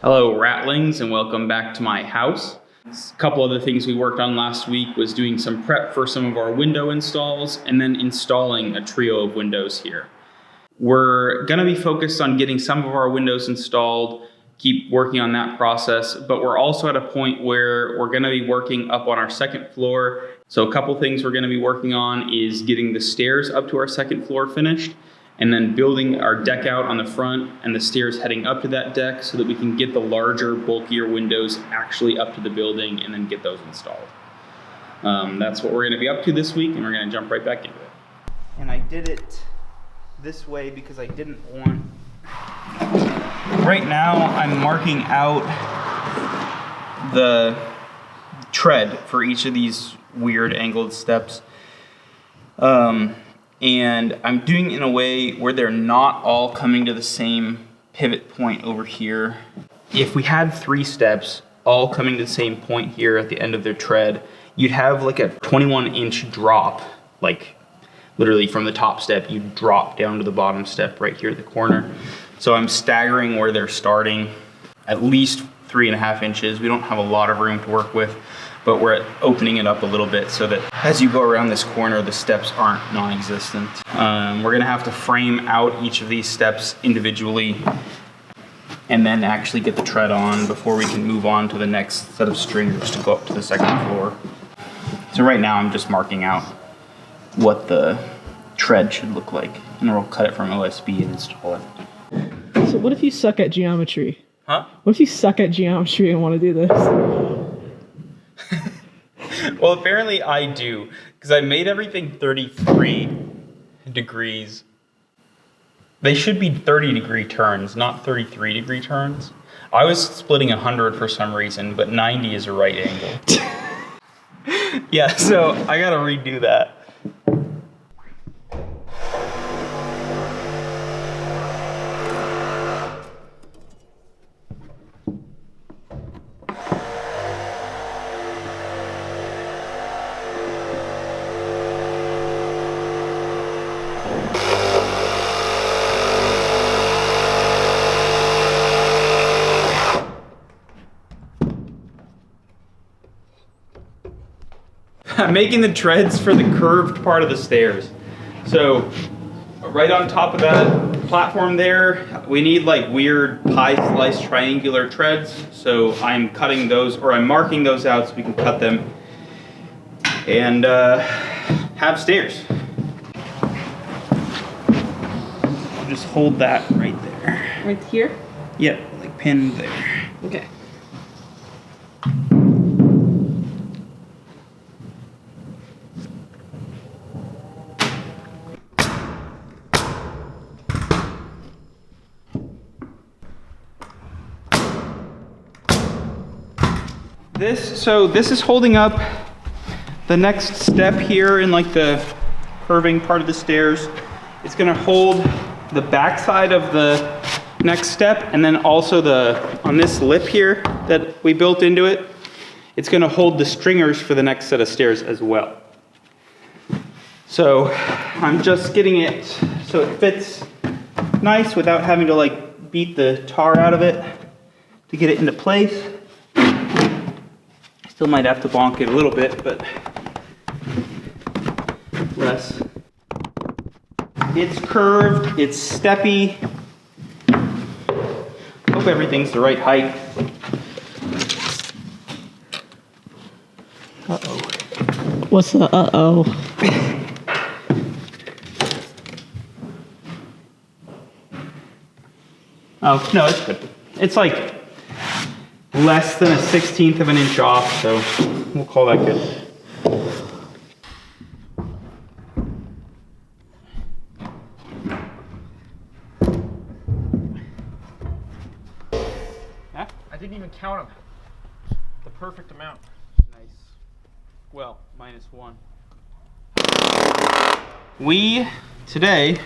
Hello Rattlings, and welcome back to my house. A couple other things we worked on last week was doing some prep for some of our window installs and then installing a trio of windows here. We're gonna be focused on getting some of our windows installed, keep working on that process, but we're also at a point where we're gonna be working up on our second floor. So a couple things we're gonna be working on is getting the stairs up to our second floor finished, and then building our deck out on the front and the stairs heading up to that deck so that we can get the larger, bulkier windows actually up to the building and then get those installed. That's what we're gonna be up to this week, and we're gonna jump right back into it. And I did it this way because I didn't want... Right now, I'm marking out the tread for each of these weird angled steps. And I'm doing it in a way where they're not all coming to the same pivot point over here. If we had 3 steps all coming to the same point here at the end of their tread, you'd have like a 21-inch drop, like literally from the top step, you drop down to the bottom step right here at the corner. So I'm staggering where they're starting at least 3.5 inches. We don't have a lot of room to work with, but we're opening it up a little bit so that as you go around this corner, the steps aren't non-existent. We're gonna have to frame out each of these steps individually and then actually get the tread on before we can move on to the next set of stringers to go up to the second floor. So right now I'm just marking out what the tread should look like, and then we'll cut it from OSB and install it. So what if you suck at geometry? Huh? What if you suck at geometry and want to do this? Well, apparently I do, because I made everything 33 degrees. They should be 30-degree turns, not 33-degree turns. I was splitting 100 for some reason, but 90 is a right angle. Yeah, so I gotta redo that. I'm making the treads for the curved part of the stairs. So right on top of that platform there, we need like weird pie slice triangular treads. So I'm cutting those, or I'm marking those out so we can cut them and have stairs. I'll just hold that right there. Right here? Yep, like pinned there. Okay. This is holding up the next step here in like the curving part of the stairs. It's gonna hold the back side of the next step, and then also on this lip here that we built into it, it's gonna hold the stringers for the next set of stairs as well. So I'm just getting it so it fits nice without having to like beat the tar out of it to get it into place. Still might have to bonk it a little bit, but less. It's curved, it's steppy. Hope everything's the right height. Uh-oh. What's the uh-oh? Oh, no, it's good. It's like less than a 1/16 of an inch off, so we'll call that good. Yeah? I didn't even count them. The perfect amount. Nice. Well, -1. We, today,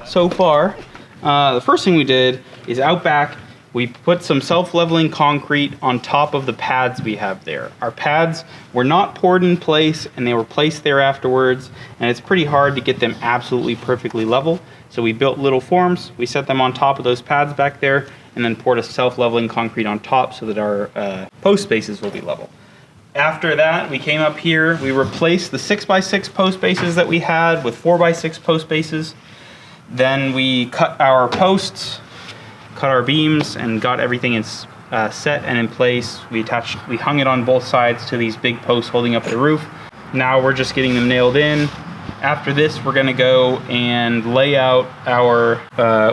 so far, the first thing we did is out back, we put some self-leveling concrete on top of the pads we have there. Our pads were not poured in place, and they were placed there afterwards, and it's pretty hard to get them absolutely perfectly level. So we built little forms, we set them on top of those pads back there, and then poured a self-leveling concrete on top so that our post spaces will be level. After that, we came up here, we replaced the 6x6 post bases that we had with 4x6 post bases. Then we cut our posts, cut our beams, and got everything in, set and in place. We hung it on both sides to these big posts holding up the roof. Now we're just getting them nailed in. After this, we're gonna go and lay out our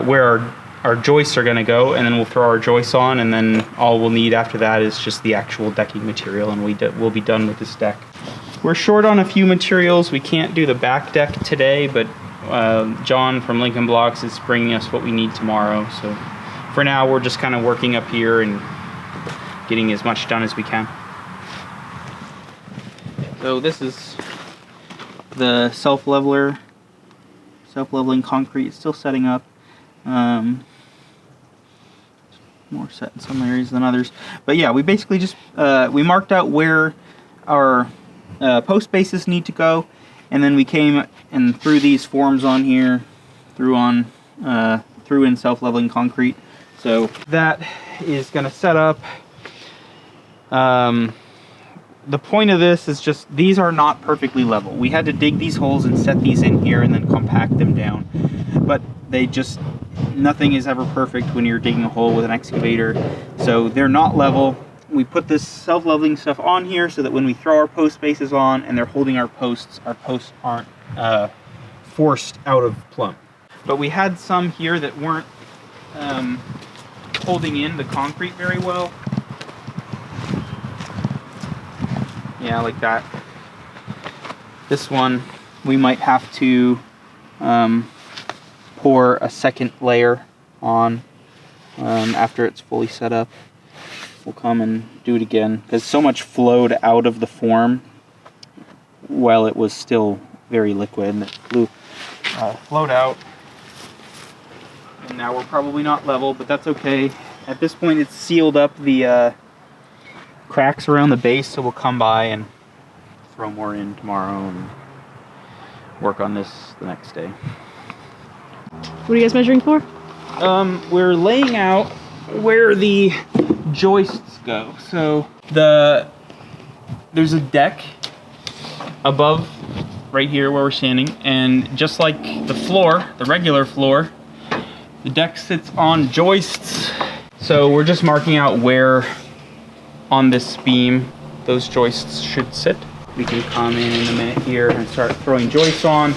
where our joists are gonna go, and then we'll throw our joists on, and then all we'll need after that is just the actual decking material, and we'll be done with this deck. We're short on a few materials. We can't do the back deck today, but John from Lincoln Blocks is bringing us what we need tomorrow. So for now, we're just kind of working up here and getting as much done as we can. So this is the self-leveling concrete. It's still setting up. More set in some areas than others, but yeah, we basically just we marked out where our post bases need to go, and then we came and threw these forms on here, threw in self-leveling concrete. So that is going to set up. The point of this is just, these are not perfectly level. We had to dig these holes and set these in here and then compact them down, but they just, nothing is ever perfect when you're digging a hole with an excavator. So they're not level. We put this self-leveling stuff on here so that when we throw our post bases on and they're holding our posts aren't forced out of plumb. But we had some here that weren't holding in the concrete very well. Yeah, like that. This one, we might have to pour a second layer on after it's fully set up. We'll come and do it again, because so much flowed out of the form while it was still very liquid, and it flowed out. And now we're probably not level, but that's okay. At this point, it's sealed up the cracks around the base, so we'll come by and throw more in tomorrow and work on this the next day. What are you guys measuring for? We're laying out where the joists go. So there's a deck above right here where we're standing, and just like the floor, the regular floor, the deck sits on joists. So we're just marking out where on this beam those joists should sit. We can come in a minute here and start throwing joists on.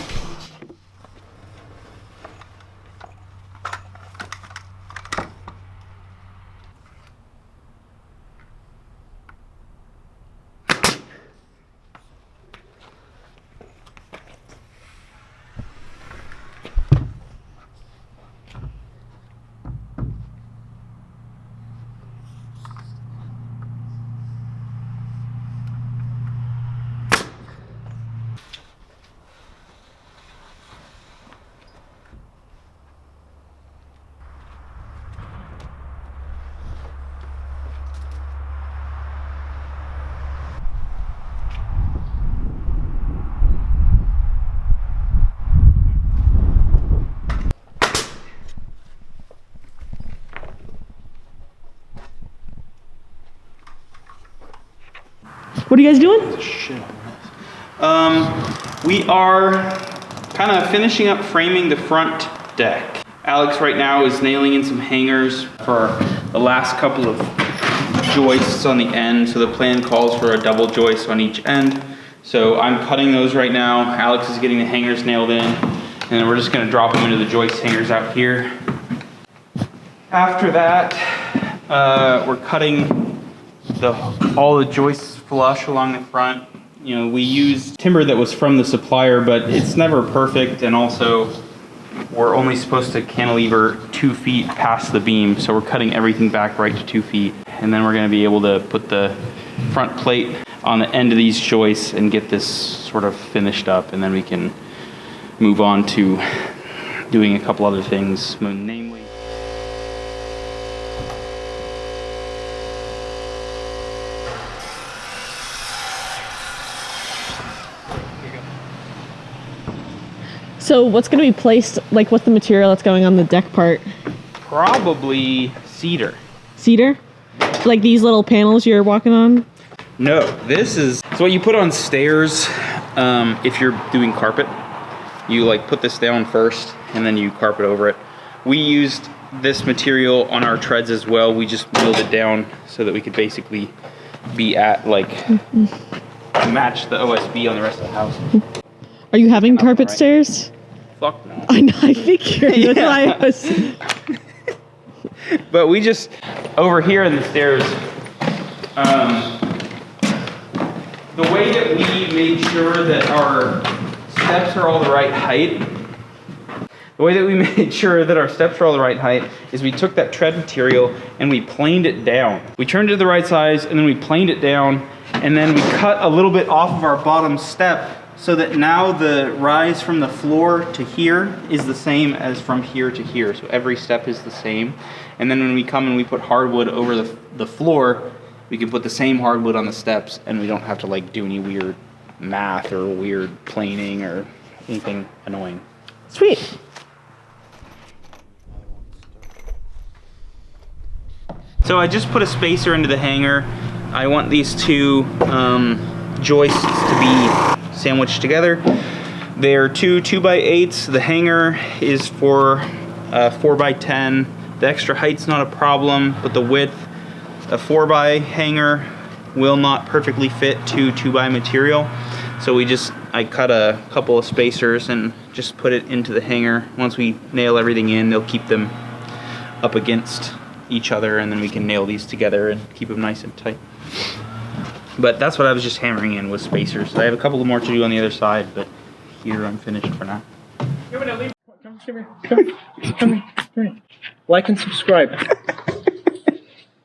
What are you guys doing? We are kind of finishing up framing the front deck. Alex right now is nailing in some hangers for the last couple of joists on the end. So the plan calls for a double joist on each end. So I'm cutting those right now. Alex is getting the hangers nailed in, and then we're just going to drop them into the joist hangers out here. After that, we're cutting all the joists flush along the front. You know, we used timber that was from the supplier, but it's never perfect, and also we're only supposed to cantilever 2 feet past the beam, so we're cutting everything back right to 2 feet, and then we're going to be able to put the front plate on the end of these joists and get this sort of finished up, and then we can move on to doing a couple other things, namely So what's going to be placed, like what's the material that's going on the deck part? Probably cedar. Cedar? Like these little panels you're walking on? No, this is what you put on stairs if you're doing carpet. You like put this down first and then you carpet over it. We used this material on our treads as well. We just milled it down so that we could basically be at like match the OSB on the rest of the house. Are you having carpet right. stairs? Fuck no. I know, I figured. That's why I was... But we just, over here in the stairs, the way that we made sure that our steps are all the right height, is we took that tread material and we planed it down. We turned it to the right size and then we planed it down and then we cut a little bit off of our bottom step so that now the rise from the floor to here is the same as from here to here. So every step is the same. And then when we come and we put hardwood over the floor, we can put the same hardwood on the steps and we don't have to like do any weird math or weird planing or anything annoying. Sweet. So I just put a spacer into the hanger. I want these two joists to be sandwiched together. They're two 2x8s. The hanger is for 4x10. The extra height's not a problem, but the width, a 4x hanger will not perfectly fit to 2x material. So I cut a couple of spacers and just put it into the hanger. Once we nail everything in, they'll keep them up against each other, and then we can nail these together and keep them nice and tight. But that's what I was just hammering in with spacers. I have a couple more to do on the other side, but here I'm finished for now. Come here. Like and subscribe.